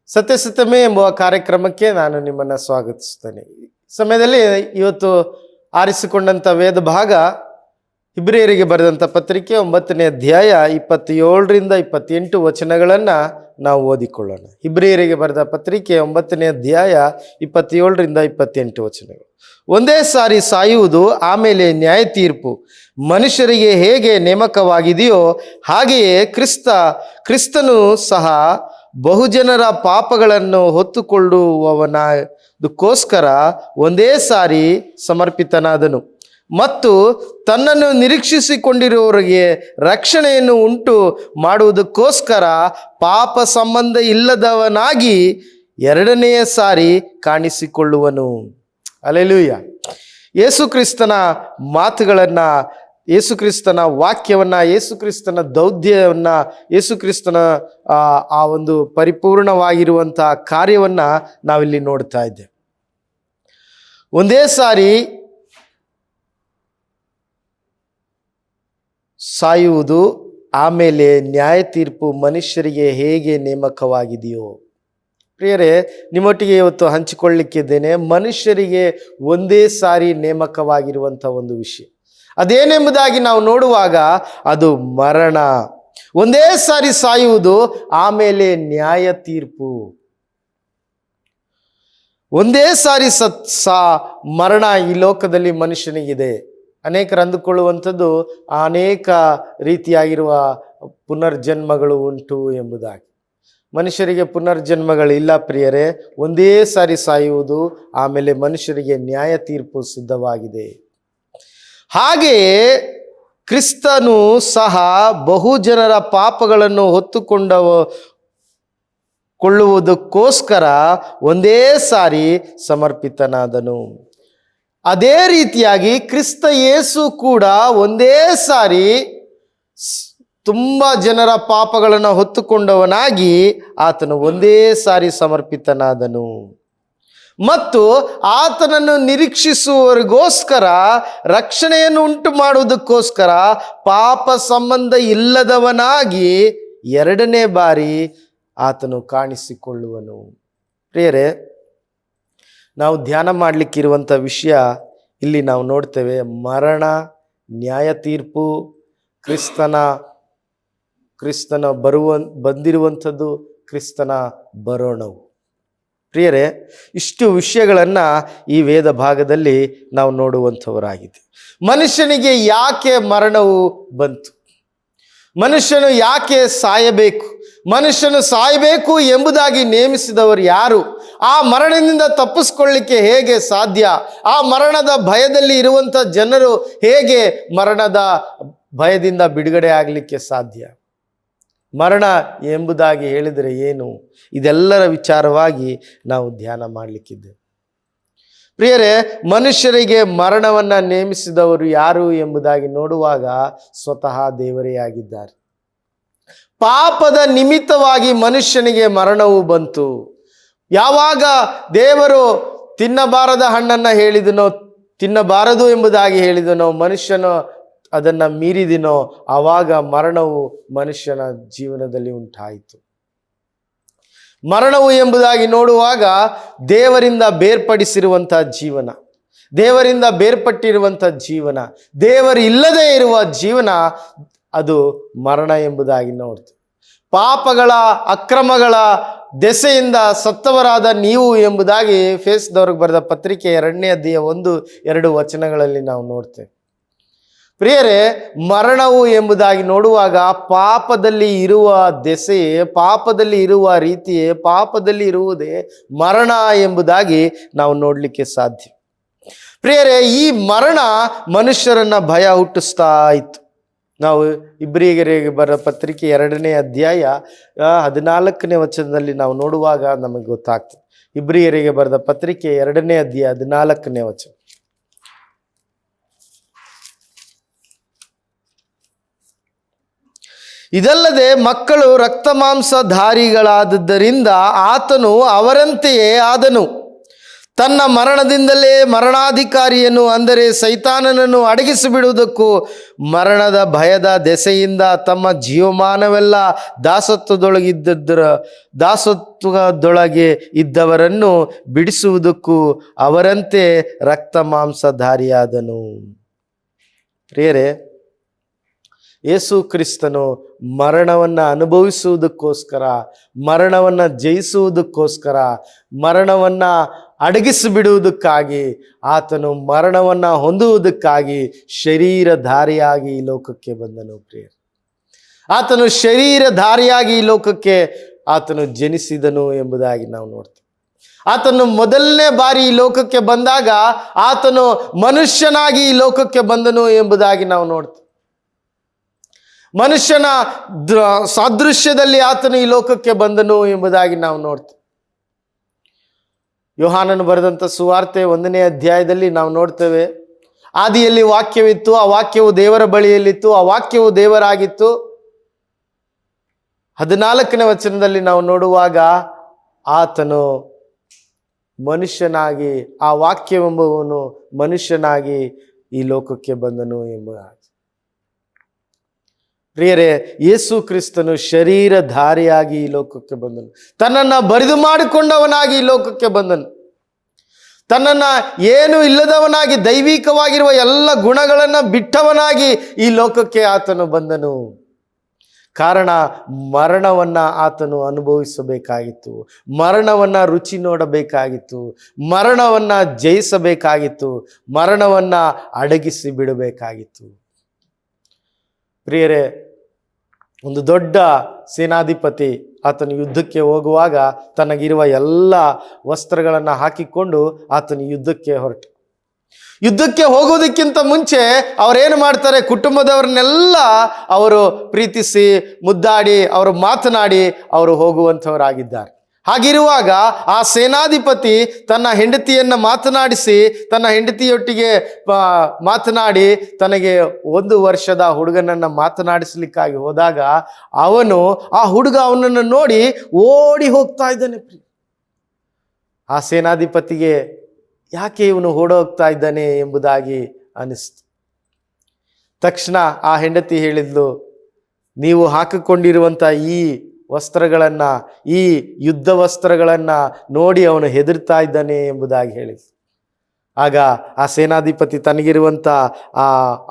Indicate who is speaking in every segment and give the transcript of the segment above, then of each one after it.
Speaker 1: ಸತ್ಯಸತ್ಯಮೇ ಎಂಬ ಕಾರ್ಯಕ್ರಮಕ್ಕೆ ನಾನು ನಿಮ್ಮನ್ನು ಸ್ವಾಗತಿಸ್ತೇನೆ. ಈ ಸಮಯದಲ್ಲಿ ಇವತ್ತು ಆರಿಸಿಕೊಂಡಂಥ ವೇದ ಭಾಗ ಇಬ್ರಿಯರಿಗೆ ಬರೆದಂಥ ಪತ್ರಿಕೆ 9ನೇ ಅಧ್ಯಾಯ 27ರಿಂದ 28 ವಚನಗಳನ್ನು ನಾವು ಓದಿಕೊಳ್ಳೋಣ. ಇಬ್ರಿಯರಿಗೆ ಬರೆದ ಪತ್ರಿಕೆ 9ನೇ ಅಧ್ಯಾಯ 27ರಿಂದ 28 ವಚನಗಳು. ಒಂದೇ ಸಾರಿ ಸಾಯುವುದು, ಆಮೇಲೆ ನ್ಯಾಯ ತೀರ್ಪು. ಮನುಷ್ಯರಿಗೆ ಹೇಗೆ ನೇಮಕವಾಗಿದೆಯೋ ಹಾಗೆಯೇ ಕ್ರಿಸ್ತನು ಸಹ ಬಹುಜನರ ಪಾಪಗಳನ್ನು ಹೊತ್ತುಕೊಳ್ಳುವವನದಕ್ಕೋಸ್ಕರ ಒಂದೇ ಸಾರಿ ಸಮರ್ಪಿತನಾದನು ಮತ್ತು ತನ್ನನ್ನು ನಿರೀಕ್ಷಿಸಿಕೊಂಡಿರುವವರಿಗೆ ರಕ್ಷಣೆಯನ್ನು ಉಂಟು ಮಾಡುವುದಕ್ಕೋಸ್ಕರ ಪಾಪ ಸಂಬಂಧ ಇಲ್ಲದವನಾಗಿ ಎರಡನೆಯ ಸಾರಿ ಕಾಣಿಸಿಕೊಳ್ಳುವನು. ಹಲ್ಲೆಲೂಯ. ಯೇಸು ಕ್ರಿಸ್ತನ ಮಾತುಗಳನ್ನು, ಯೇಸು ಕ್ರಿಸ್ತನ ವಾಕ್ಯವನ್ನು, ಯೇಸು ಕ್ರಿಸ್ತನ ದೌತ್ಯವನ್ನು, ಯೇಸು ಕ್ರಿಸ್ತನ ಆ ಒಂದು ಪರಿಪೂರ್ಣವಾಗಿರುವಂಥ ಕಾರ್ಯವನ್ನು ನಾವಿಲ್ಲಿ ನೋಡ್ತಾ ಇದ್ದೇವೆ. ಒಂದೇ ಸಾರಿ ಸಾಯುವುದು, ಆಮೇಲೆ ನ್ಯಾಯ ತೀರ್ಪು ಮನುಷ್ಯರಿಗೆ ಹೇಗೆ ನೇಮಕವಾಗಿದೆಯೋ. ಪ್ರಿಯರೇ, ನಿಮ್ಮೊಟ್ಟಿಗೆ ಇವತ್ತು ಹಂಚಿಕೊಳ್ಳಿಕ್ಕಿದ್ದೇನೆ ಮನುಷ್ಯರಿಗೆ ಒಂದೇ ಸಾರಿ ನೇಮಕವಾಗಿರುವಂಥ ಒಂದು ವಿಷಯ. ಅದೇನೆಂಬುದಾಗಿ ನಾವು ನೋಡುವಾಗ ಅದು ಮರಣ. ಒಂದೇ ಸಾರಿ ಸಾಯುವುದು, ಆಮೇಲೆ ನ್ಯಾಯ ತೀರ್ಪು. ಒಂದೇ ಸಾರಿ ಮರಣ ಈ ಲೋಕದಲ್ಲಿ ಮನುಷ್ಯನಿಗಿದೆ. ಅನೇಕರು ಅಂದುಕೊಳ್ಳುವಂಥದ್ದು ಅನೇಕ ರೀತಿಯಾಗಿರುವ ಪುನರ್ಜನ್ಮಗಳು ಉಂಟು ಎಂಬುದಾಗಿ. ಮನುಷ್ಯರಿಗೆ ಪುನರ್ಜನ್ಮಗಳಿಲ್ಲ ಪ್ರಿಯರೇ. ಒಂದೇ ಸಾರಿ ಸಾಯುವುದು, ಆಮೇಲೆ ಮನುಷ್ಯರಿಗೆ ನ್ಯಾಯ ತೀರ್ಪು ಸಿದ್ಧವಾಗಿದೆ. ಹಾಗೆಯೇ ಕ್ರಿಸ್ತನು ಸಹ ಬಹುಜನರ ಪಾಪಗಳನ್ನು ಹೊತ್ತುಕೊಳ್ಳುವುದಕ್ಕೋಸ್ಕರ ಒಂದೇ ಸಾರಿ ಸಮರ್ಪಿತನಾದನು. ಅದೇ ರೀತಿಯಾಗಿ ಕ್ರಿಸ್ತ ಯೇಸು ಕೂಡ ಒಂದೇ ಸಾರಿ ತುಂಬ ಜನರ ಪಾಪಗಳನ್ನು ಹೊತ್ತುಕೊಂಡವನಾಗಿ ಆತನು ಒಂದೇ ಸಾರಿ ಸಮರ್ಪಿತನಾದನು ಮತ್ತು ಆತನನ್ನು ನಿರೀಕ್ಷಿಸುವವರಿಗೋಸ್ಕರ ರಕ್ಷಣೆಯನ್ನು ಉಂಟು ಮಾಡುವುದಕ್ಕೋಸ್ಕರ ಪಾಪ ಸಂಬಂಧ ಇಲ್ಲದವನಾಗಿ ಎರಡನೇ ಬಾರಿ ಆತನು ಕಾಣಿಸಿಕೊಳ್ಳುವನು. ಪ್ರಿಯರೇ, ನಾವು ಧ್ಯಾನ ಮಾಡಲಿಕ್ಕಿರುವಂಥ ವಿಷಯ ಇಲ್ಲಿ ನಾವು ನೋಡ್ತೇವೆ. ಮರಣ, ನ್ಯಾಯ ತೀರ್ಪು, ಕ್ರಿಸ್ತನ ಬಂದಿರುವಂಥದ್ದು, ಕ್ರಿಸ್ತನ ಬರೋಣವು. ಪ್ರಿಯರೇ, ಇಷ್ಟು ವಿಷಯಗಳನ್ನು ಈ ವೇದ ಭಾಗದಲ್ಲಿ ನಾವು ನೋಡುವಂಥವರಾಗಿದೆ. ಮನುಷ್ಯನಿಗೆ ಯಾಕೆ ಮರಣವು ಬಂತು? ಮನುಷ್ಯನು ಯಾಕೆ ಸಾಯಬೇಕು? ಮನುಷ್ಯನು ಸಾಯಬೇಕು ಎಂಬುದಾಗಿ ನೇಮಿಸಿದವರು ಯಾರು? ಆ ಮರಣದಿಂದ ತಪ್ಪಿಸ್ಕೊಳ್ಳಿಕ್ಕೆ ಹೇಗೆ ಸಾಧ್ಯ? ಆ ಮರಣದ ಭಯದಲ್ಲಿ ಇರುವಂಥ ಜನರು ಹೇಗೆ ಮರಣದ ಭಯದಿಂದ ಬಿಡುಗಡೆ ಆಗಲಿಕ್ಕೆ ಸಾಧ್ಯ? ಮರಣ ಎಂಬುದಾಗಿ ಹೇಳಿದರೆ ಏನು? ಇದೆಲ್ಲರ ವಿಚಾರವಾಗಿ ನಾವು ಧ್ಯಾನ ಮಾಡಲಿಕ್ಕಿದ್ದೇವೆ. ಪ್ರಿಯರೇ, ಮನುಷ್ಯರಿಗೆ ಮರಣವನ್ನು ನೇಮಿಸಿದವರು ಯಾರು ಎಂಬುದಾಗಿ ನೋಡುವಾಗ ಸ್ವತಃ ದೇವರೇ ಆಗಿದ್ದಾರೆ. ಪಾಪದ ನಿಮಿತ್ತವಾಗಿ ಮನುಷ್ಯನಿಗೆ ಮರಣವು ಬಂತು. ಯಾವಾಗ ದೇವರು ತಿನ್ನಬಾರದ ಹಣ್ಣನ್ನು ಹೇಳಿದನೋ, ತಿನ್ನಬಾರದು ಎಂಬುದಾಗಿ ಹೇಳಿದನೋ, ಮನುಷ್ಯನು ಅದನ್ನು ಮೀರಿದನೋ, ಆವಾಗ ಮರಣವು ಮನುಷ್ಯನ ಜೀವನದಲ್ಲಿ ಉಂಟಾಯಿತು. ಮರಣವು ಎಂಬುದಾಗಿ ನೋಡುವಾಗ ದೇವರಿಂದ ಬೇರ್ಪಡಿಸಿರುವಂಥ ಜೀವನ, ದೇವರಿಂದ ಬೇರ್ಪಟ್ಟಿರುವಂಥ ಜೀವನ, ದೇವರು ಇಲ್ಲದೇ ಇರುವ ಜೀವನ, ಅದು ಮರಣ ಎಂಬುದಾಗಿ ನೋಡ್ತೀವಿ. ಪಾಪಗಳ ಅಕ್ರಮಗಳ ದೆಸೆಯಿಂದ ಸತ್ತವರಾದ ನೀವು ಎಂಬುದಾಗಿ ಫೇಸ್ದವ್ರಿಗೆ ಬರೆದ ಪತ್ರಿಕೆ 2ನೇ ಅಧ್ಯಾಯ 1-2 ವಚನಗಳಲ್ಲಿ ನಾವು ನೋಡ್ತೇವೆ. ಪ್ರಿಯರೇ, ಮರಣವು ಎಂಬುದಾಗಿ ನೋಡುವಾಗ ಪಾಪದಲ್ಲಿ ಇರುವ ದೆಸೆಯೇ, ಪಾಪದಲ್ಲಿ ಇರುವ ರೀತಿಯೇ, ಪಾಪದಲ್ಲಿ ಇರುವುದೇ ಮರಣ ಎಂಬುದಾಗಿ ನಾವು ನೋಡಲಿಕ್ಕೆ ಸಾಧ್ಯ. ಪ್ರಿಯರೇ, ಈ ಮರಣ ಮನುಷ್ಯರನ್ನ ಭಯ ಹುಟ್ಟಿಸ್ತಾ ಇತ್ತು. ನಾವು ಇಬ್ರಿಯರಿಗೆ ಬರೆದ ಪತ್ರಿಕೆ 2ನೇ ಅಧ್ಯಾಯ 14ನೇ ವಚನದಲ್ಲಿ ನಾವು ನೋಡುವಾಗ ನಮಗೆ ಗೊತ್ತಾಗ್ತದೆ. ಇಬ್ರಿಯರಿಗೆ ಬರೆದ ಪತ್ರಿಕೆ 2ನೇ ಅಧ್ಯಾಯ 14ನೇ ವಚನ. ಇದಲ್ಲದೆ ಮಕ್ಕಳು ರಕ್ತಮಾಂಸಧಾರಿಗಳಾದದ್ದರಿಂದ ಆತನು ಅವರಂತೆಯೇ ಆದನು. ತನ್ನ ಮರಣದಿಂದಲೇ ಮರಣಾಧಿಕಾರಿಯನ್ನು ಅಂದರೆ ಸೈತಾನನನ್ನು ಅಡಗಿಸಿಬಿಡುವುದಕ್ಕೂ ಮರಣದ ಭಯದ ದೆಸೆಯಿಂದ ತಮ್ಮ ಜೀವಮಾನವೆಲ್ಲ ದಾಸತ್ವದೊಳಗೆ ಇದ್ದವರನ್ನು ಬಿಡಿಸುವುದಕ್ಕೂ ಅವರಂತೆ ರಕ್ತ ಮಾಂಸಧಾರಿಯಾದನು. ಪ್ರಿಯರೇ, ಯೇಸು ಕ್ರಿಸ್ತನು ಮರಣವನ್ನು ಅನುಭವಿಸುವುದಕ್ಕೋಸ್ಕರ, ಮರಣವನ್ನು ಜಯಿಸುವುದಕ್ಕೋಸ್ಕರ, ಮರಣವನ್ನು ಅಡಗಿಸಿಬಿಡುವುದಕ್ಕಾಗಿ, ಆತನು ಮರಣವನ್ನು ಹೊಂದುವುದಕ್ಕಾಗಿ ಶರೀರಧಾರಿಯಾಗಿ ಈ ಲೋಕಕ್ಕೆ ಬಂದನು. ಪ್ರಿಯರೇ, ಆತನು ಶರೀರಧಾರಿಯಾಗಿ ಈ ಲೋಕಕ್ಕೆ ಆತನು ಜನಿಸಿದನು ಎಂಬುದಾಗಿ ನಾವು ನೋಡ್ತೇವೆ. ಆತನು ಮೊದಲನೇ ಬಾರಿ ಈ ಲೋಕಕ್ಕೆ ಬಂದಾಗ ಆತನು ಮನುಷ್ಯನಾಗಿ ಈ ಲೋಕಕ್ಕೆ ಬಂದನು ಎಂಬುದಾಗಿ ನಾವು ನೋಡ್ತೇವೆ. ಮನುಷ್ಯನ ಸಾದೃಶ್ಯದಲ್ಲಿ ಆತನು ಈ ಲೋಕಕ್ಕೆ ಬಂದನು ಎಂಬುದಾಗಿ ನಾವು ನೋಡ್ತೇವೆ. ಯೋಹಾನನು ಬರೆದಂಥ ಸುವಾರ್ತೆ 1ನೇ ಅಧ್ಯಾಯದಲ್ಲಿ ನಾವು ನೋಡ್ತೇವೆ, ಆದಿಯಲ್ಲಿ ವಾಕ್ಯವಿತ್ತು, ಆ ವಾಕ್ಯವು ದೇವರ ಬಳಿಯಲ್ಲಿತ್ತು, ಆ ವಾಕ್ಯವು ದೇವರಾಗಿತ್ತು. 14ನೇ ವಚನದಲ್ಲಿ ನಾವು ನೋಡುವಾಗ ಆತನು ಮನುಷ್ಯನಾಗಿ, ಆ ವಾಕ್ಯವೆಂಬುವನು ಮನುಷ್ಯನಾಗಿ ಈ ಲೋಕಕ್ಕೆ ಬಂದನು ಎಂಬುದಾಗಿ. ಪ್ರಿಯರೇ, ಯೇಸು ಕ್ರಿಸ್ತನು ಶರೀರಧಾರಿಯಾಗಿ ಈ ಲೋಕಕ್ಕೆ ಬಂದನು. ತನ್ನನ್ನು ಬರಿದು ಮಾಡಿಕೊಂಡವನಾಗಿ ಈ ಲೋಕಕ್ಕೆ ಬಂದನು. ತನ್ನನ್ನು ಏನು ಇಲ್ಲದವನಾಗಿ, ದೈವಿಕವಾಗಿರುವ ಎಲ್ಲ ಗುಣಗಳನ್ನು ಬಿಟ್ಟವನಾಗಿ ಈ ಲೋಕಕ್ಕೆ ಆತನು ಬಂದನು. ಕಾರಣ, ಮರಣವನ್ನು ಆತನು ಅನುಭವಿಸಬೇಕಾಗಿತ್ತು, ಮರಣವನ್ನು ರುಚಿ ನೋಡಬೇಕಾಗಿತ್ತು, ಮರಣವನ್ನು ಜಯಿಸಬೇಕಾಗಿತ್ತು, ಮರಣವನ್ನು ಅಡಗಿಸಿ ಬಿಡಬೇಕಾಗಿತ್ತು. ಪ್ರಿಯರೇ, ಒಂದು ದೊಡ್ಡ ಸೇನಾಧಿಪತಿ ಆತನು ಯುದ್ಧಕ್ಕೆ ಹೋಗುವಾಗ ತನಗಿರುವ ಎಲ್ಲ ವಸ್ತ್ರಗಳನ್ನು ಹಾಕಿಕೊಂಡು ಆತನು ಯುದ್ಧಕ್ಕೆ ಹೊರಟ. ಯುದ್ಧಕ್ಕೆ ಹೋಗೋದಕ್ಕಿಂತ ಮುಂಚೆ ಅವರೇನು ಮಾಡ್ತಾರೆ, ಕುಟುಂಬದವ್ರನ್ನೆಲ್ಲ ಅವರು ಪ್ರೀತಿಸಿ ಮುದ್ದಾಡಿ ಅವರು ಮಾತನಾಡಿ ಅವರು ಹೋಗುವಂಥವರಾಗಿದ್ದಾರೆ. ಹಾಗಿರುವಾಗ ಆ ಸೇನಾಧಿಪತಿ ತನ್ನ ಹೆಂಡತಿಯನ್ನು ಮಾತನಾಡಿಸಿ, ತನ್ನ ಹೆಂಡತಿಯೊಟ್ಟಿಗೆ ಮಾತನಾಡಿ ತನಗೆ 1 ವರ್ಷದ ಹುಡುಗನನ್ನು ಮಾತನಾಡಿಸ್ಲಿಕ್ಕಾಗಿ ಹೋದಾಗ ಆ ಹುಡುಗ ಅವನನ್ನು ನೋಡಿ ಓಡಿ ಹೋಗ್ತಾ ಇದ್ದಾನೆ. ಆ ಸೇನಾಧಿಪತಿಗೆ ಯಾಕೆ ಇವನು ಓಡೋಗ್ತಾ ಇದ್ದಾನೆ ಎಂಬುದಾಗಿ ಅನಿಸ್ತು. ತಕ್ಷಣ ಆ ಹೆಂಡತಿ ಹೇಳಿದ್ಲು, ನೀವು ಹಾಕಿಕೊಂಡಿರುವಂಥ ಈ ವಸ್ತ್ರಗಳನ್ನು, ಈ ಯುದ್ಧ ವಸ್ತ್ರಗಳನ್ನು ನೋಡಿ ಅವನು ಹೆದರ್ತಾ ಇದ್ದಾನೆ ಎಂಬುದಾಗಿ ಹೇಳಿದ್ಲು. ಆಗ ಆ ಸೇನಾಧಿಪತಿ ತನಗಿರುವಂಥ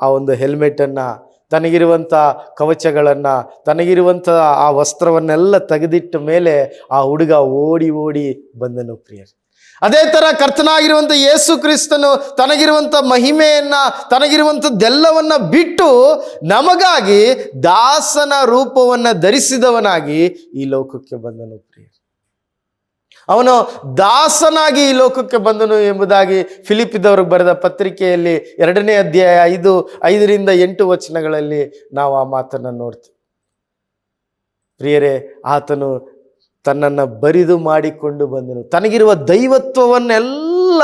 Speaker 1: ಆ ಒಂದು ಹೆಲ್ಮೆಟನ್ನು, ತನಗಿರುವಂಥ ಕವಚಗಳನ್ನು, ತನಗಿರುವಂಥ ಆ ವಸ್ತ್ರವನ್ನೆಲ್ಲ ತೆಗೆದಿಟ್ಟ ಮೇಲೆ ಆ ಹುಡುಗ ಓಡಿ ಓಡಿ ಬಂದನು. ಪ್ರಿಯರೇ, ಅದೇ ಥರ ಕರ್ತನಾಗಿರುವಂಥ ಯೇಸು ಕ್ರಿಸ್ತನು ತನಗಿರುವಂಥ ಮಹಿಮೆಯನ್ನು, ತನಗಿರುವಂಥದ್ದೆಲ್ಲವನ್ನ ಬಿಟ್ಟು ನಮಗಾಗಿ ದಾಸನ ರೂಪವನ್ನು ಧರಿಸಿದವನಾಗಿ ಈ ಲೋಕಕ್ಕೆ ಬಂದನು. ಪ್ರಿಯರೇ, ಅವನು ದಾಸನಾಗಿ ಈ ಲೋಕಕ್ಕೆ ಬಂದನು ಎಂಬುದಾಗಿ ಫಿಲಿಪ್ಪಿದವರಿಗೆ ಬರೆದ ಪತ್ರಿಕೆಯಲ್ಲಿ 2ನೇ ಅಧ್ಯಾಯ 5ರಿಂದ 8 ವಚನಗಳಲ್ಲಿ ನಾವು ಆ ಮಾತನ್ನು ನೋಡ್ತೀವಿ. ಪ್ರಿಯರೇ, ಆತನು ತನ್ನನ್ನು ಬರಿದು ಮಾಡಿಕೊಂಡು ಬಂದನು, ತನಗಿರುವ ದೈವತ್ವವನ್ನೆಲ್ಲ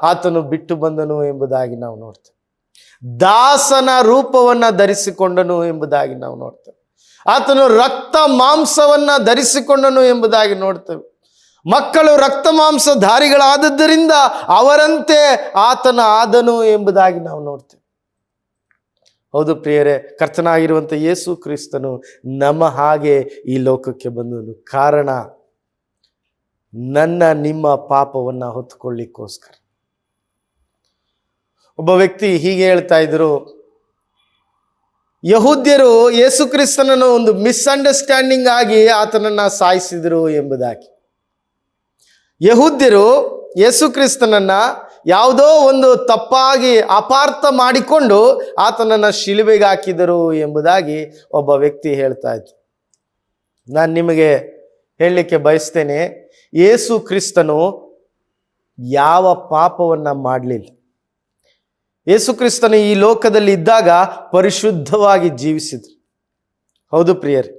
Speaker 1: ಆತನು ಬಿಟ್ಟು ಬಂದನು ಎಂಬುದಾಗಿ ನಾವು ನೋಡ್ತೇವೆ. ದಾಸನ ರೂಪವನ್ನು ಧರಿಸಿಕೊಂಡನು ಎಂಬುದಾಗಿ ನಾವು ನೋಡ್ತೇವೆ. ಆತನು ರಕ್ತ ಮಾಂಸವನ್ನು ಧರಿಸಿಕೊಂಡನು ಎಂಬುದಾಗಿ ನೋಡ್ತೇವೆ. ಮಕ್ಕಳು ರಕ್ತ ಮಾಂಸಧಾರಿಗಳಾದದ್ದರಿಂದ ಅವರಂತೆ ಆತನ ಆದನು ಎಂಬುದಾಗಿ ನಾವು ನೋಡ್ತೇವೆ. ಹೌದು ಪ್ರಿಯರೇ, ಕರ್ತನಾಗಿರುವಂಥ ಯೇಸು ಕ್ರಿಸ್ತನು ನಮ್ಮ ಹಾಗೆ ಈ ಲೋಕಕ್ಕೆ ಬಂದನು. ಕಾರಣ, ನನ್ನ ನಿಮ್ಮ ಪಾಪವನ್ನು ಹೊತ್ತುಕೊಳ್ಳಿಕ್ಕೋಸ್ಕರ. ಒಬ್ಬ ವ್ಯಕ್ತಿ ಹೀಗೆ ಹೇಳ್ತಾ ಇದ್ರು, ಯಹೂದ್ಯರು ಯೇಸು ಕ್ರಿಸ್ತನನ್ನು ಒಂದು ಮಿಸ್ಅಂಡರ್ಸ್ಟ್ಯಾಂಡಿಂಗ್ ಆಗಿ ಆತನನ್ನು ಸಾಯಿಸಿದರು ಎಂಬುದಾಗಿ. ಯಹೂದ್ಯರು ಯೇಸು ಕ್ರಿಸ್ತನನ್ನ ಯಾವುದೋ ಒಂದು ತಪ್ಪಾಗಿ ಅಪಾರ್ಥ ಮಾಡಿಕೊಂಡು ಆತನನ್ನು ಶಿಲುಬೆಗೆ ಹಾಕಿದರು ಎಂಬುದಾಗಿ ಒಬ್ಬ ವ್ಯಕ್ತಿ ಹೇಳ್ತಾ ಇದ್ದ. ನಾನು ನಿಮಗೆ ಹೇಳಲಿಕ್ಕೆ ಬಯಸ್ತೇನೆ, ಯೇಸು ಕ್ರಿಸ್ತನು ಯಾವ ಪಾಪವನ್ನು ಮಾಡಲಿಲ್ಲ. ಯೇಸು ಕ್ರಿಸ್ತನು ಈ ಲೋಕದಲ್ಲಿ ಇದ್ದಾಗ ಪರಿಶುದ್ಧವಾಗಿ ಜೀವಿಸಿದ್ರು. ಹೌದು ಪ್ರಿಯರೇ,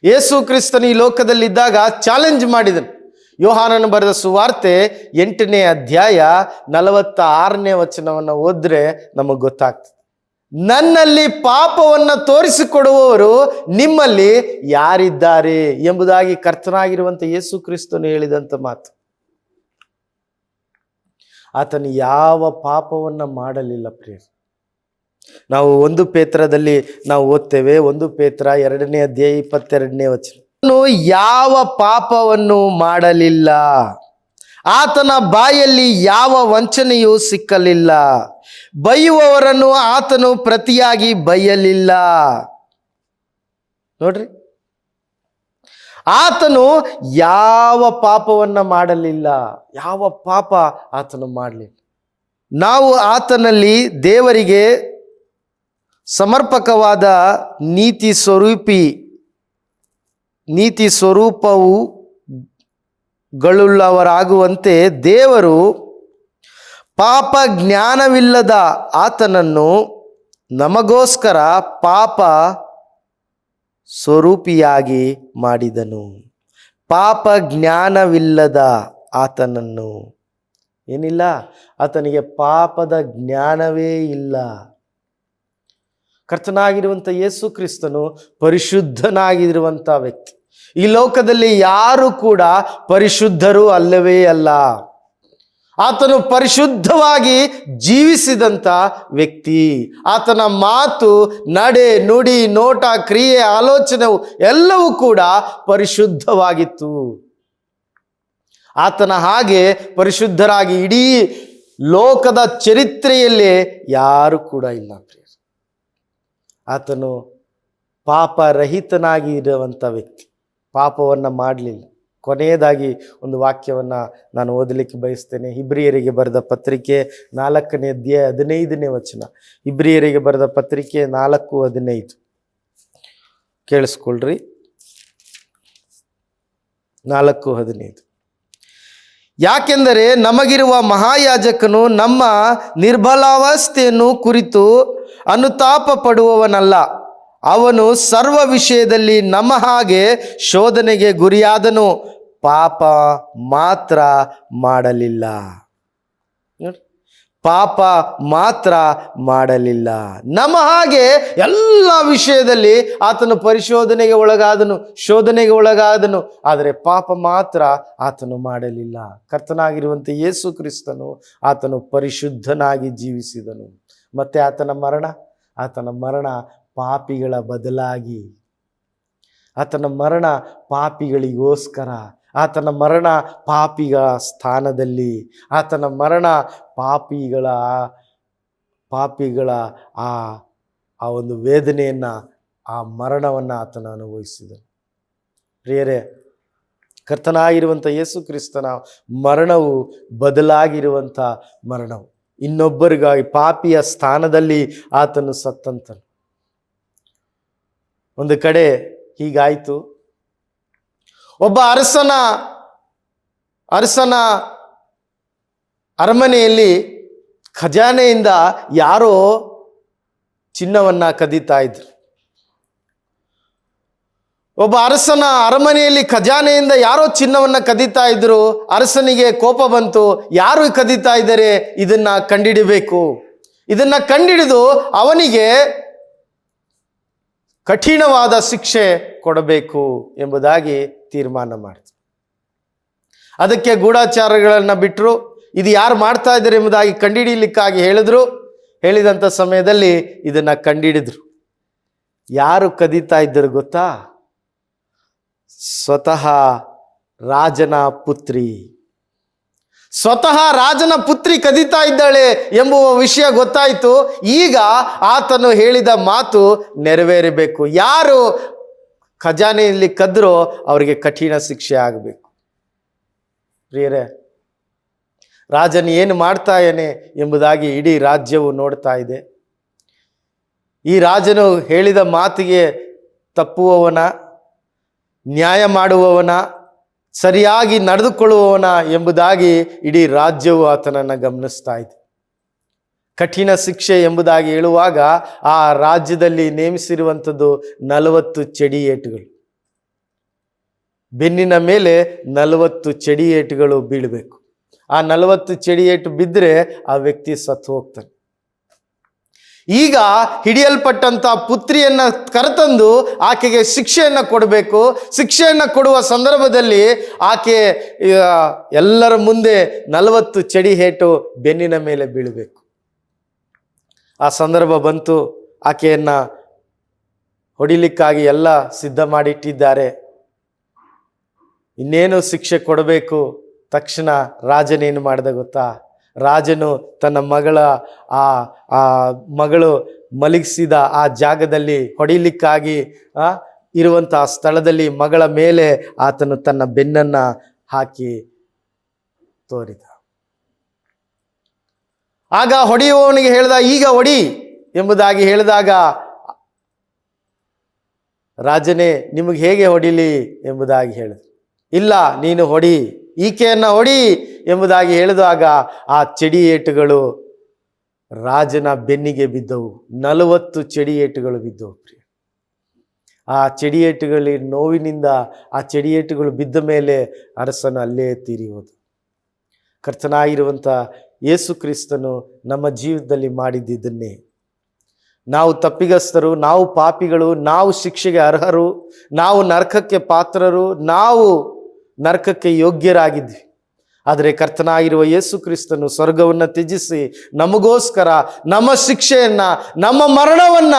Speaker 1: ಯೇಸು ಕ್ರಿಸ್ತನು ಈ ಲೋಕದಲ್ಲಿದ್ದಾಗ ಚಾಲೆಂಜ್ ಮಾಡಿದನು. ಯೋಹಾನನು ಬರೆದ ಸುವಾರ್ತೆ 8ನೇ ಅಧ್ಯಾಯ 46ನೇ ವಚನವನ್ನು ಓದಿದ್ರೆ ನಮಗೆ ಗೊತ್ತಾಗ್ತದೆ. ನನ್ನಲ್ಲಿ ಪಾಪವನ್ನು ತೋರಿಸಿಕೊಡುವವರು ನಿಮ್ಮಲ್ಲಿ ಯಾರಿದ್ದಾರೆ ಎಂಬುದಾಗಿ ಕರ್ತನಾಗಿರುವಂಥ ಯೇಸು ಕ್ರಿಸ್ತನು ಹೇಳಿದಂಥ ಮಾತು. ಆತನು ಯಾವ ಪಾಪವನ್ನು ಮಾಡಲಿಲ್ಲ ಪ್ರಿಯರೇ. ನಾವು 1 ಪೇತ್ರದಲ್ಲಿ ನಾವು ಓದ್ತೇವೆ, 1 ಪೇತ್ರ 2ನೇ ಅಧ್ಯಾಯ 22ನೇ ವಚನ. ಆತನು ಯಾವ ಪಾಪವನ್ನು ಮಾಡಲಿಲ್ಲ, ಆತನ ಬಾಯಲ್ಲಿ ಯಾವ ವಂಚನೆಯೂ ಸಿಕ್ಕಲಿಲ್ಲ, ಬೈಯುವವರನ್ನು ಆತನು ಪ್ರತಿಯಾಗಿ ಬೈಯಲಿಲ್ಲ. ನೋಡ್ರಿ, ಆತನು ಯಾವ ಪಾಪವನ್ನ ಮಾಡಲಿಲ್ಲ, ಯಾವ ಪಾಪ ಆತನು ಮಾಡಲಿಲ್ಲ. ನಾವು ಆತನಲ್ಲಿ ದೇವರಿಗೆ ಸಮರ್ಪಕವಾದ ನೀತಿ ಸ್ವರೂಪವುಗಳುಳ್ಳವರಾಗುವಂತೆ ದೇವರು ಪಾಪ ಜ್ಞಾನವಿಲ್ಲದ ಆತನನ್ನು ನಮಗೋಸ್ಕರ ಪಾಪ ಸ್ವರೂಪಿಯಾಗಿ ಮಾಡಿದನು. ಪಾಪ ಜ್ಞಾನವಿಲ್ಲದ ಆತನನ್ನು, ಏನಿಲ್ಲ, ಆತನಿಗೆ ಪಾಪದ ಜ್ಞಾನವೇ ಇಲ್ಲ. ಕರ್ತನಾಗಿರುವಂಥ ಯೇಸು ಕ್ರಿಸ್ತನು ಪರಿಶುದ್ಧನಾಗಿರುವಂಥ ವ್ಯಕ್ತಿ. ಈ ಲೋಕದಲ್ಲಿ ಯಾರು ಕೂಡ ಪರಿಶುದ್ಧರು ಅಲ್ಲವೇ ಅಲ್ಲ. ಆತನು ಪರಿಶುದ್ಧವಾಗಿ ಜೀವಿಸಿದಂಥ ವ್ಯಕ್ತಿ. ಆತನ ಮಾತು, ನಡೆ, ನುಡಿ, ನೋಟ, ಕ್ರಿಯೆ, ಆಲೋಚನೆ ಎಲ್ಲವೂ ಕೂಡ ಪರಿಶುದ್ಧವಾಗಿತ್ತು. ಆತನ ಹಾಗೆ ಪರಿಶುದ್ಧರಾಗಿ ಇಡೀ ಲೋಕದ ಚರಿತ್ರೆಯಲ್ಲೇ ಯಾರು ಕೂಡ ಇಲ್ಲ ಪ್ರಿಯ. ಆತನು ಪಾಪರಹಿತನಾಗಿ ಇರುವಂಥ ವ್ಯಕ್ತಿ, ಪಾಪವನ್ನು ಮಾಡಲಿಲ್ಲ. ಕೊನೆಯದಾಗಿ ಒಂದು ವಾಕ್ಯವನ್ನು ನಾನು ಓದಲಿಕ್ಕೆ ಬಯಸ್ತೇನೆ. ಇಬ್ರಿಯರಿಗೆ ಬರೆದ ಪತ್ರಿಕೆ 4ನೇ ಅಧ್ಯಾಯ 15ನೇ ವಚನ. ಇಬ್ರಿಯರಿಗೆ ಬರೆದ ಪತ್ರಿಕೆ 4:15 ಕೇಳಿಸ್ಕೊಳ್ರಿ. 4:15. ಯಾಕೆಂದರೆ ನಮಗಿರುವ ಮಹಾಯಾಜಕನು ನಮ್ಮ ನಿರ್ಬಲಾವಸ್ಥೆಯನ್ನು ಕುರಿತು ಅನುತಾಪ ಪಡುವವನಲ್ಲ, ಅವನು ಸರ್ವ ವಿಷಯದಲ್ಲಿ ನಮ್ಮ ಹಾಗೆ ಶೋಧನೆಗೆ ಗುರಿಯಾದನು, ಪಾಪ ಮಾತ್ರ ಮಾಡಲಿಲ್ಲ. ಪಾಪ ಮಾತ್ರ ಮಾಡಲಿಲ್ಲ. ನಮ್ಮ ಹಾಗೆ ಎಲ್ಲ ವಿಷಯದಲ್ಲಿ ಆತನು ಪರಿಶೋಧನೆಗೆ ಒಳಗಾದನು, ಶೋಧನೆಗೆ ಒಳಗಾದನು, ಆದರೆ ಪಾಪ ಮಾತ್ರ ಆತನು ಮಾಡಲಿಲ್ಲ. ಕರ್ತನಾಗಿರುವಂಥ ಯೇಸು ಕ್ರಿಸ್ತನು ಆತನು ಪರಿಶುದ್ಧನಾಗಿ ಜೀವಿಸಿದನು. ಮತ್ತೆ ಆತನ ಮರಣ ಪಾಪಿಗಳ ಬದಲಾಗಿ, ಆತನ ಮರಣ ಪಾಪಿಗಳಿಗೋಸ್ಕರ, ಆತನ ಮರಣ ಪಾಪಿಗಳ ಸ್ಥಾನದಲ್ಲಿ, ಆತನ ಮರಣ ಪಾಪಿಗಳ ಆ ಒಂದು ವೇದನೆಯನ್ನು, ಆ ಮರಣವನ್ನು ಆತನ ಅನುಭವಿಸಿದನು. ಪ್ರಿಯರೇ, ಕರ್ತನಾಗಿರುವಂಥ ಯೇಸು ಕ್ರಿಸ್ತನ ಮರಣವು ಬದಲಾಗಿರುವಂಥ ಮರಣವು. ಇನ್ನೊಬ್ಬರಿಗಾಗಿ ಪಾಪಿಯ ಸ್ಥಾನದಲ್ಲಿ ಆತನು ಸತ್ತಂತನು. ಒಂದು ಕಡೆ ಹೀಗಾಯಿತು. ಒಬ್ಬ ಅರಸನ ಅರಮನೆಯಲ್ಲಿ ಖಜಾನೆಯಿಂದ ಯಾರೋ ಚಿನ್ನವನ್ನ ಕದೀತಾ ಇದ್ರು. ಒಬ್ಬ ಅರಸನ ಅರಮನೆಯಲ್ಲಿ ಖಜಾನೆಯಿಂದ ಯಾರೋ ಚಿನ್ನವನ್ನ ಕದೀತಾ ಇದ್ರು. ಅರಸನಿಗೆ ಕೋಪ ಬಂತು. ಯಾರು ಕದೀತಾ ಇದ್ದಾರೆ, ಇದನ್ನ ಕಂಡಿಡಿಬೇಕು. ಇದನ್ನ ಕಂಡಿಡಿದು ಅವನಿಗೆ ಕಠಿಣವಾದ ಶಿಕ್ಷೆ ಕೊಡಬೇಕು ಎಂಬುದಾಗಿ ತೀರ್ಮಾನ ಮಾಡಿದ್ರು. ಅದಕ್ಕೆ ಗೂಢಚಾರಗಳನ್ನ ಬಿಟ್ಟರು. ಇದು ಯಾರು ಮಾಡ್ತಾ ಇದ್ದಾರೆ ಎಂಬುದಾಗಿ ಕಂಡಿಡಿಲಿಕ್ಕಾಗಿ ಹೇಳಿದಂಥ ಸಮಯದಲ್ಲಿ ಇದನ್ನ ಕಂಡಿಡಿದ್ರು. ಯಾರು ಕದೀತಾ ಇದ್ದರು ಗೊತ್ತಾ? ಸ್ವತಃ ರಾಜನ ಪುತ್ರಿ. ಸ್ವತಃ ರಾಜನ ಪುತ್ರಿ ಕದೀತಾ ಇದ್ದಾಳೆ ಎಂಬುವ ವಿಷಯ ಗೊತ್ತಾಯಿತು. ಈಗ ಆತನು ಹೇಳಿದ ಮಾತು ನೆರವೇರಬೇಕು. ಯಾರು ಖಜಾನೆಯಲ್ಲಿ ಕದ್ರೋ ಅವರಿಗೆ ಕಠಿಣ ಶಿಕ್ಷೆ ಆಗಬೇಕು. ಪ್ರಿಯರೇ, ರಾಜನು ಏನು ಮಾಡ್ತಾಯೇನೆ ಎಂಬುದಾಗಿ ಇಡೀ ರಾಜ್ಯವು ನೋಡ್ತಾ ಇದೆ. ಈ ರಾಜನು ಹೇಳಿದ ಮಾತಿಗೆ ತಪ್ಪುವವನ, ನ್ಯಾಯ ಮಾಡುವವನ, ಸರಿಯಾಗಿ ನಡೆದುಕೊಳ್ಳುವವನ ಎಂಬುದಾಗಿ ಇಡೀ ರಾಜ್ಯವು ಆತನನ್ನು ಗಮನಿಸ್ತಾ ಇದೆ. ಕಠಿಣ ಶಿಕ್ಷೆ ಎಂಬುದಾಗಿ ಹೇಳುವಾಗ ಆ ರಾಜ್ಯದಲ್ಲಿ ನೇಮಿಸಿರುವಂಥದ್ದು 40 ಚಡಿಯೇಟುಗಳು. ಬೆನ್ನಿನ ಮೇಲೆ 40 ಚಡಿಯೇಟುಗಳು ಬೀಳಬೇಕು. ಆ 40 ಚಡಿಯೇಟು ಬಿದ್ದರೆ ಆ ವ್ಯಕ್ತಿ ಸತ್ತು ಹೋಗ್ತಾನೆ. ಈಗ ಹಿಡಿಯಲ್ಪಟ್ಟಂತ ಪುತ್ರಿಯನ್ನ ಕರೆತಂದು ಆಕೆಗೆ ಶಿಕ್ಷೆಯನ್ನು ಕೊಡಬೇಕು. ಶಿಕ್ಷೆಯನ್ನು ಕೊಡುವ ಸಂದರ್ಭದಲ್ಲಿ ಆಕೆ ಎಲ್ಲರ ಮುಂದೆ 40 ಚಡಿ ಏಟು ಬೆನ್ನಿನ ಮೇಲೆ ಬೀಳಬೇಕು. ಆ ಸಂದರ್ಭ ಬಂತು. ಆಕೆಯನ್ನ ಹೊಡಿಲಿಕ್ಕಾಗಿ ಎಲ್ಲ ಸಿದ್ಧ ಮಾಡಿಟ್ಟಿದ್ದಾರೆ. ಇನ್ನೇನು ಶಿಕ್ಷೆ ಕೊಡಬೇಕು. ತಕ್ಷಣ ರಾಜನೇನು ಮಾಡಿದ ಗೊತ್ತಾ? ರಾಜನು ತನ್ನ ಮಗಳು ಮಲಗಿಸಿದ ಆ ಜಾಗದಲ್ಲಿ ಹೊಡಿಲಿಕ್ಕಾಗಿ ಇರುವಂತಹ ಸ್ಥಳದಲ್ಲಿ ಮಗಳ ಮೇಲೆ ಆತನು ತನ್ನ ಬೆನ್ನನ್ನ ಹಾಕಿ ತೋರಿದ. ಆಗ ಹೊಡೆಯುವವನಿಗೆ ಹೇಳ್ದ, ಈಗ ಹೊಡಿ ಎಂಬುದಾಗಿ ಹೇಳಿದಾಗ, ರಾಜನೇ ನಿಮಗೆ ಹೇಗೆ ಹೊಡಿಲಿ ಎಂಬುದಾಗಿ ಹೇಳಿದ. ಇಲ್ಲ, ನೀನು ಹೊಡಿ, ಈಕೆಯನ್ನ ಹೊಡಿ ಎಂಬುದಾಗಿ ಹೇಳಿದಾಗ ಆ ಚಡಿ ಏಟುಗಳು ರಾಜನ ಬೆನ್ನಿಗೆ ಬಿದ್ದವು. 40 ಚಡಿ ಏಟುಗಳು ಬಿದ್ದವು. ಆ ಚಡಿ ಏಟುಗಳ ನೋವಿನಿಂದ ಆ ಚಡಿ ಏಟುಗಳು ಬಿದ್ದ ಮೇಲೆ ಅರಸನು ಅಲ್ಲೇ ತೀರಿ ಹೋದ. ಕರ್ತನಾಗಿರುವಂಥ ಯೇಸು ಕ್ರಿಸ್ತನು ನಮ್ಮ ಜೀವಿತದಲ್ಲಿ ಮಾಡಿದ್ದನ್ನೇ. ನಾವು ತಪ್ಪಿಗಸ್ತರು, ನಾವು ಪಾಪಿಗಳು, ನಾವು ಶಿಕ್ಷೆಗೆ ಅರ್ಹರು, ನಾವು ನರಕಕ್ಕೆ ಪಾತ್ರರು, ನಾವು ನರಕಕ್ಕೆ ಯೋಗ್ಯರಾಗಿದ್ವಿ. ಆದರೆ ಕರ್ತನಾಗಿರುವ ಯೇಸು ಕ್ರಿಸ್ತನು ಸ್ವರ್ಗವನ್ನು ತ್ಯಜಿಸಿ ನಮಗೋಸ್ಕರ ನಮ್ಮ ಶಿಕ್ಷೆಯನ್ನ, ನಮ್ಮ ಮರಣವನ್ನ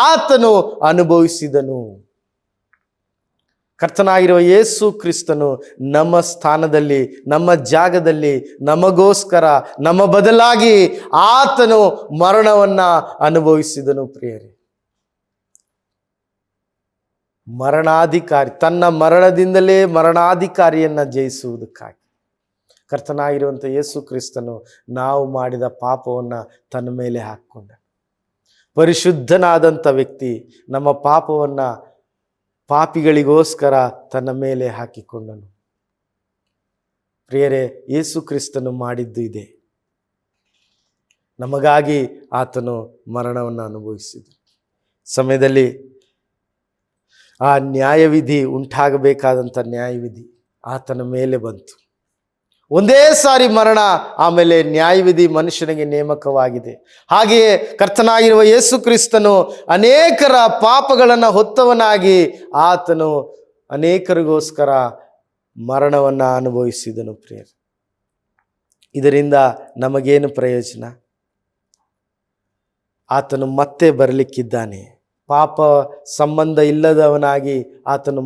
Speaker 1: ಆತನು ಅನುಭವಿಸಿದನು. ಕರ್ತನಾಗಿರುವ ಯೇಸು ಕ್ರಿಸ್ತನು ನಮ್ಮ ಸ್ಥಾನದಲ್ಲಿ, ನಮ್ಮ ಜಾಗದಲ್ಲಿ, ನಮಗೋಸ್ಕರ, ನಮ್ಮ ಬದಲಾಗಿ ಆತನು ಮರಣವನ್ನ ಅನುಭವಿಸಿದನು. ಪ್ರಿಯರೇ, ಮರಣಾಧಿಕಾರಿ, ತನ್ನ ಮರಣದಿಂದಲೇ ಮರಣಾಧಿಕಾರಿಯನ್ನ ಜಯಿಸುವುದಕ್ಕಾಗಿ ಕರ್ತನಾಗಿರುವಂಥ ಯೇಸು ಕ್ರಿಸ್ತನು ನಾವು ಮಾಡಿದ ಪಾಪವನ್ನು ತನ್ನ ಮೇಲೆ ಹಾಕ್ಕೊಂಡ. ಪರಿಶುದ್ಧನಾದಂಥ ವ್ಯಕ್ತಿ ನಮ್ಮ ಪಾಪವನ್ನು ಪಾಪಿಗಳಿಗೋಸ್ಕರ ತನ್ನ ಮೇಲೆ ಹಾಕಿಕೊಂಡನು. ಪ್ರಿಯರೇ, ಯೇಸು ಕ್ರಿಸ್ತನು ಮಾಡಿದ್ದು ಇದೆ. ನಮಗಾಗಿ ಆತನು ಮರಣವನ್ನು ಅನುಭವಿಸಿದ ಸಮಯದಲ್ಲಿ ಆ ನ್ಯಾಯವಿಧಿ, ಉಂಟಾಗಬೇಕಾದಂಥ ನ್ಯಾಯವಿಧಿ ಆತನ ಮೇಲೆ ಬಂತು. ಒಂದೇ ಸಾರಿ ಮರಣ, ಆಮೇಲೆ ನ್ಯಾಯವಿಧಿ ಮನುಷ್ಯನಿಗೆ ನೇಮಕವಾಗಿದೆ. ಹಾಗೆಯೇ ಕರ್ತನಾಗಿರುವ ಯೇಸು ಕ್ರಿಸ್ತನು ಅನೇಕರ ಪಾಪಗಳನ್ನು ಹೊತ್ತವನಾಗಿ ಆತನು ಅನೇಕರಿಗೋಸ್ಕರ ಮರಣವನ್ನು ಅನುಭವಿಸಿದನು. ಪ್ರಿಯರೇ, ಇದರಿಂದ ನಮಗೇನು ಪ್ರಯೋಜನ? ಆತನು ಮತ್ತೆ ಬರಲಿಕ್ಕಿದ್ದಾನೆ. ಪಾಪ ಸಂಬಂಧ ಇಲ್ಲದವನಾಗಿ ಆತನು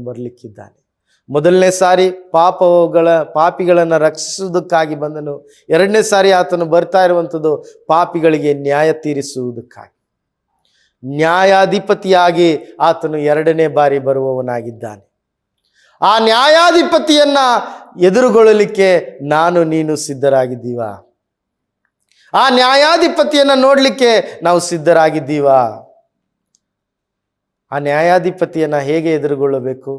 Speaker 1: ಬರಲಿಕ್ಕಿದ್ದಾನೆ. ಮೊದಲನೇ ಸಾರಿ ಪಾಪಿಗಳನ್ನು ರಕ್ಷಿಸುವುದಕ್ಕಾಗಿ ಬಂದನು. ಎರಡನೇ ಸಾರಿ ಆತನು ಬರ್ತಾ ಇರುವಂಥದ್ದು ಪಾಪಿಗಳಿಗೆ ನ್ಯಾಯ ತೀರಿಸುವುದಕ್ಕಾಗಿ. ನ್ಯಾಯಾಧಿಪತಿಯಾಗಿ ಆತನು ಎರಡನೇ ಬಾರಿ ಬರುವವನಾಗಿದ್ದಾನೆ. ಆ ನ್ಯಾಯಾಧಿಪತಿಯನ್ನ ಎದುರುಗೊಳ್ಳಲಿಕ್ಕೆ ನಾನು ನೀನು ಸಿದ್ಧರಾಗಿದ್ದೀವಾ? ಆ ನ್ಯಾಯಾಧಿಪತಿಯನ್ನ ನೋಡಲಿಕ್ಕೆ ನಾವು ಸಿದ್ಧರಾಗಿದ್ದೀವಾ? ಆ ನ್ಯಾಯಾಧಿಪತಿಯನ್ನ ಹೇಗೆ ಎದುರುಗೊಳ್ಳಬೇಕು?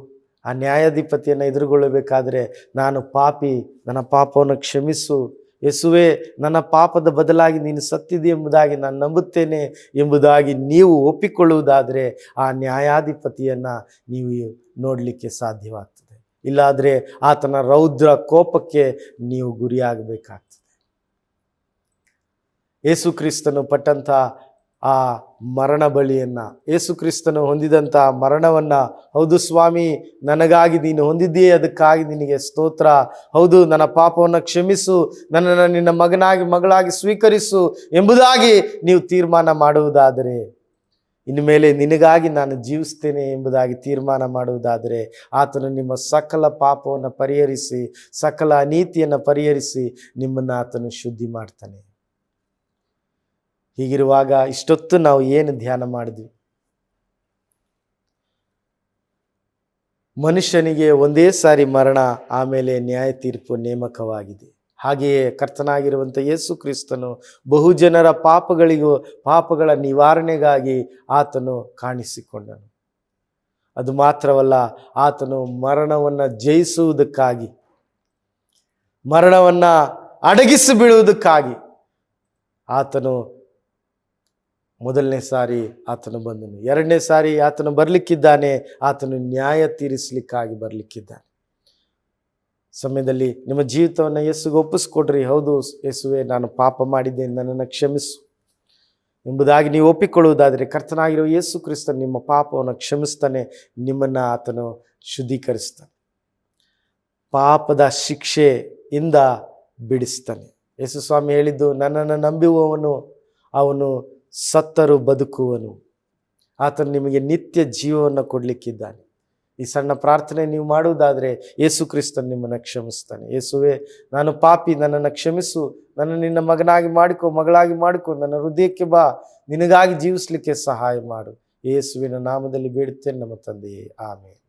Speaker 1: ಆ ನ್ಯಾಯಾಧಿಪತಿಯನ್ನು ಎದುರುಗೊಳ್ಳಬೇಕಾದ್ರೆ, ನಾನು ಪಾಪಿ, ನನ್ನ ಪಾಪವನ್ನು ಕ್ಷಮಿಸು ಯೇಸುವೆ, ನನ್ನ ಪಾಪದ ಬದಲಾಗಿ ನೀನು ಸತ್ತಿದೆ ಎಂಬುದಾಗಿ ನಾನು ನಂಬುತ್ತೇನೆ ಎಂಬುದಾಗಿ ನೀವು ಒಪ್ಪಿಕೊಳ್ಳುವುದಾದರೆ ಆ ನ್ಯಾಯಾಧಿಪತಿಯನ್ನು ನೀವು ನೋಡಲಿಕ್ಕೆ ಸಾಧ್ಯವಾಗ್ತದೆ. ಇಲ್ಲಾದರೆ ಆತನ ರೌದ್ರ ಕೋಪಕ್ಕೆ ನೀವು ಗುರಿಯಾಗಬೇಕಾಗ್ತದೆ. ಯೇಸು ಕ್ರಿಸ್ತನು ಪಟ್ಟಂಥ ಆ ಮರಣ ಬಳಿಯನ್ನು, ಯೇಸು ಕ್ರಿಸ್ತನು ಹೊಂದಿದಂಥ ಮರಣವನ್ನು, ಹೌದು ಸ್ವಾಮಿ, ನನಗಾಗಿ ನೀನು ಹೊಂದಿದ್ದೀಯೇ, ಅದಕ್ಕಾಗಿ ನಿನಗೆ ಸ್ತೋತ್ರ. ಹೌದು, ನನ್ನ ಪಾಪವನ್ನು ಕ್ಷಮಿಸು, ನನ್ನನ್ನು ನಿನ್ನ ಮಗಳಾಗಿ ಸ್ವೀಕರಿಸು ಎಂಬುದಾಗಿ ನೀವು ತೀರ್ಮಾನ ಮಾಡುವುದಾದರೆ, ಇನ್ನು ಮೇಲೆ ನಿನಗಾಗಿ ನಾನು ಜೀವಿಸ್ತೇನೆ ಎಂಬುದಾಗಿ ತೀರ್ಮಾನ ಮಾಡುವುದಾದರೆ, ಆತನು ನಿಮ್ಮ ಸಕಲ ಪಾಪವನ್ನು ಪರಿಹರಿಸಿ, ಸಕಲ ಅನೀತಿಯನ್ನು ಪರಿಹರಿಸಿ ನಿಮ್ಮನ್ನು ಆತನು ಶುದ್ಧಿ ಮಾಡ್ತಾನೆ. ಹೀಗಿರುವಾಗ ಇಷ್ಟೊತ್ತು ನಾವು ಏನು ಧ್ಯಾನ ಮಾಡಿದ್ವಿ? ಮನುಷ್ಯನಿಗೆ ಒಂದೇ ಸಾರಿ ಮರಣ, ಆಮೇಲೆ ನ್ಯಾಯ ತೀರ್ಪು ನೇಮಕವಾಗಿದೆ. ಹಾಗೆಯೇ ಕರ್ತನಾಗಿರುವಂಥ ಯೇಸು ಕ್ರಿಸ್ತನು ಬಹುಜನರ ಪಾಪಗಳ ನಿವಾರಣೆಗಾಗಿ ಆತನು ಕಾಣಿಸಿಕೊಂಡನು. ಅದು ಮಾತ್ರವಲ್ಲ, ಆತನು ಮರಣವನ್ನು ಜಯಿಸುವುದಕ್ಕಾಗಿ, ಮರಣವನ್ನು ಅಡಗಿಸಿ ಬೀಳುವುದಕ್ಕಾಗಿ ಆತನು ಮೊದಲನೇ ಸಾರಿ ಆತನು ಬಂದನು. ಎರಡನೇ ಸಾರಿ ಆತನು ಬರಲಿಕ್ಕಿದ್ದಾನೆ. ಆತನು ನ್ಯಾಯ ತೀರಿಸಲಿಕ್ಕಾಗಿ ಬರಲಿಕ್ಕಿದ್ದಾನೆ. ಸಮಯದಲ್ಲಿ ನಿಮ್ಮ ಜೀವಿತವನ್ನು ಯೇಸುಗೆ ಒಪ್ಪಿಸ್ಕೊಡ್ರಿ. ಹೌದು ಯೇಸುವೆ, ನಾನು ಪಾಪ ಮಾಡಿದ್ದೇನೆ, ನನ್ನನ್ನು ಕ್ಷಮಿಸು. ಎಂಬುದಾಗಿ ನೀವು ಒಪ್ಪಿಕೊಳ್ಳುವುದಾದರೆ ಕರ್ತನಾಗಿರೋ ಯೇಸು ಕ್ರಿಸ್ತನು ನಿಮ್ಮ ಪಾಪವನ್ನು ಕ್ಷಮಿಸ್ತಾನೆ, ನಿಮ್ಮನ್ನು ಆತನು ಶುದ್ಧೀಕರಿಸ್ತಾನೆ, ಪಾಪದ ಶಿಕ್ಷೆಯಿಂದ ಬಿಡಿಸ್ತಾನೆ. ಯೇಸು ಸ್ವಾಮಿ ಹೇಳಿದ್ದು, ನನ್ನನ್ನು ನಂಬುವವನು ಅವನು ಸತ್ತರೂ ಬದುಕುವನು, ಆತನು ನಿಮಗೆ ನಿತ್ಯ ಜೀವವನ್ನು ಕೊಡಲಿಕ್ಕಿದ್ದಾನೆ. ಈ ಸಣ್ಣ ಪ್ರಾರ್ಥನೆ ನೀವು ಮಾಡುವುದಾದರೆ ಯೇಸು ಕ್ರಿಸ್ತನು ನಿಮ್ಮನ್ನು ಕ್ಷಮಿಸ್ತಾನೆ. ಯೇಸುವೇ, ನಾನು ಪಾಪಿ, ನನ್ನನ್ನು ಕ್ಷಮಿಸು, ನನ್ನ ನಿನ್ನ ಮಗನಾಗಿ ಮಾಡಿಕೊ, ಮಗಳಾಗಿ ಮಾಡಿಕೊ, ನನ್ನ ಹೃದಯಕ್ಕೆ ಬಾ, ನಿನಗಾಗಿ ಜೀವಿಸಲಿಕ್ಕೆ ಸಹಾಯ ಮಾಡು. ಯೇಸುವಿನ ನಾಮದಲ್ಲಿ ಬೇಡುತ್ತೇನೆ ನಮ್ಮ ತಂದೆಯೇ, ಆಮೆನ್.